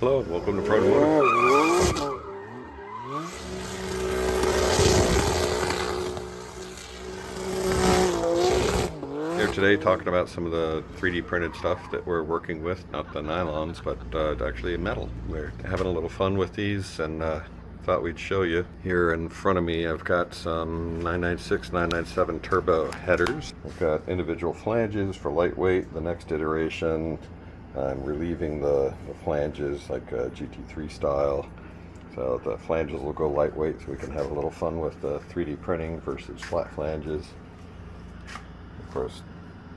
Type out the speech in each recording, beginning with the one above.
Hello, and welcome to Protomotive. Here today talking about some of the 3D printed stuff that we're working with, not the nylons, but actually metal. We're having a little fun with these and thought we'd show you. Here in front of me I've got some 996, 997 turbo headers. I've got individual flanges for lightweight. The next iteration I'm relieving the flanges like GT3 style. So the flanges will go lightweight so we can have a little fun with the 3D printing versus flat flanges. Of course,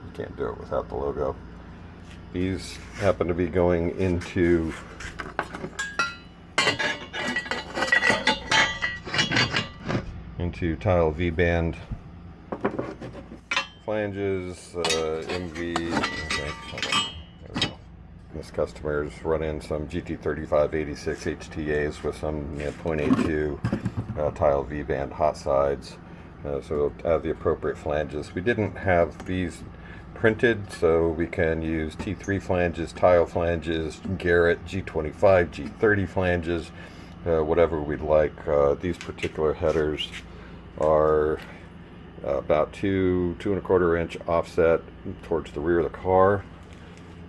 you can't do it without the logo. These happen to be going into tile V-band flanges, MV. Okay, hold on. There we go. This customer's running some GT3586 HTAs with some 0.82 tile V-band hot sides. So we'll have the appropriate flanges. We didn't have these printed, so we can use T3 flanges, tile flanges, Garrett, G25, G30 flanges, whatever we'd like. These particular headers are about 2 1/4 inch offset towards the rear of the car.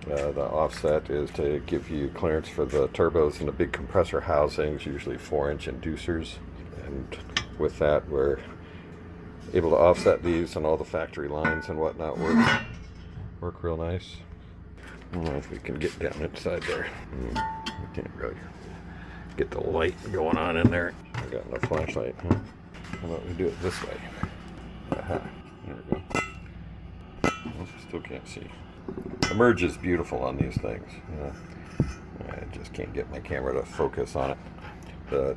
The offset is to give you clearance for the turbos and the big compressor housings, usually 4-inch inducers. And with that, we're able to offset these, and all the factory lines and whatnot work real nice. I don't know if we can get down inside there. We can't really get the light going on in there. I got no flashlight, huh? How about we do it this way? Aha, there we go. Well, still can't see. The merge is beautiful on these things. I just can't get my camera to focus on it. The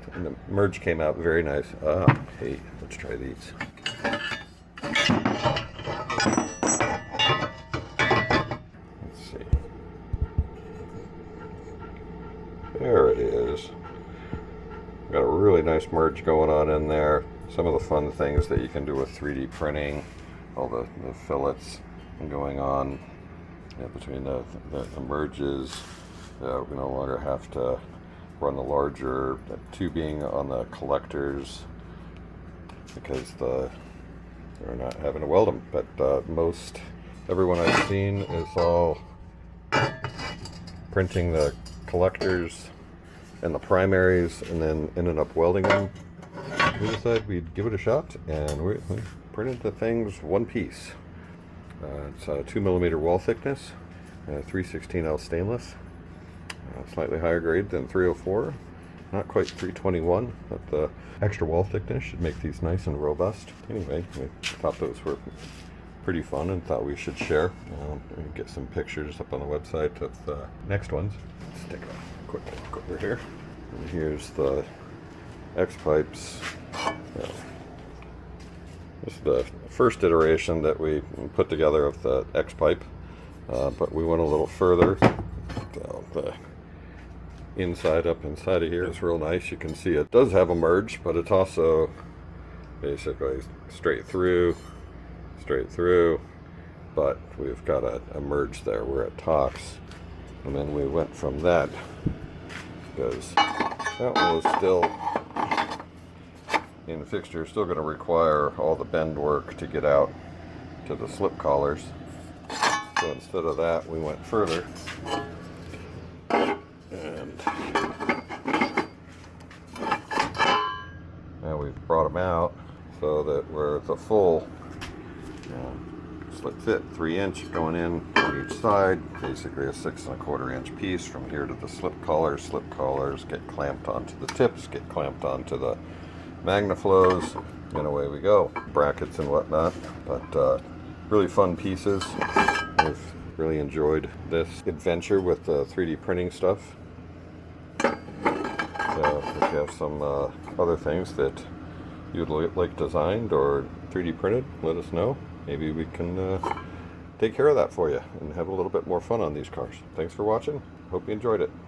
merge came out very nice. Hey, let's try these. Let's see. There it is. Got a really nice merge going on in there. Some of the fun things that you can do with 3D printing, all the fillets going on between the merges. We no longer have to run the larger tubing on the collectors because they're not having to weld them. But most everyone I've seen is all printing the collectors and the primaries and then ended up welding them. We decided we'd give it a shot, and we printed the things one piece. It's a 2mm wall thickness, 316L stainless, slightly higher grade than 304, not quite 321, but the extra wall thickness should make these nice and robust. Anyway, we thought those were pretty fun and thought we should share. Get some pictures up on the website of the next ones. Let's take a quick look over here. And here's the XPipes. This is the first iteration that we put together of the XPipe, but we went a little further. So the inside up inside of here is real nice. You can see it does have a merge, but it's also basically straight through, but we've got a merge there where it talks. And then we went from that because that one was still in the fixture, still going to require all the bend work to get out to the slip collars. So instead of that, we went further, and now we've brought them out so that we're the full slip fit, 3-inch going in on each side, basically a 6 1/4 inch piece from here to the slip collars. Slip collars get clamped onto the tips, get clamped onto the MagnaFlows, and away we go. Brackets and whatnot, but really fun pieces. We've really enjoyed this adventure with the 3D printing stuff. So if you have some other things that you'd like designed or 3D printed, let us know. Maybe we can take care of that for you and have a little bit more fun on these cars. Thanks for watching. Hope you enjoyed it.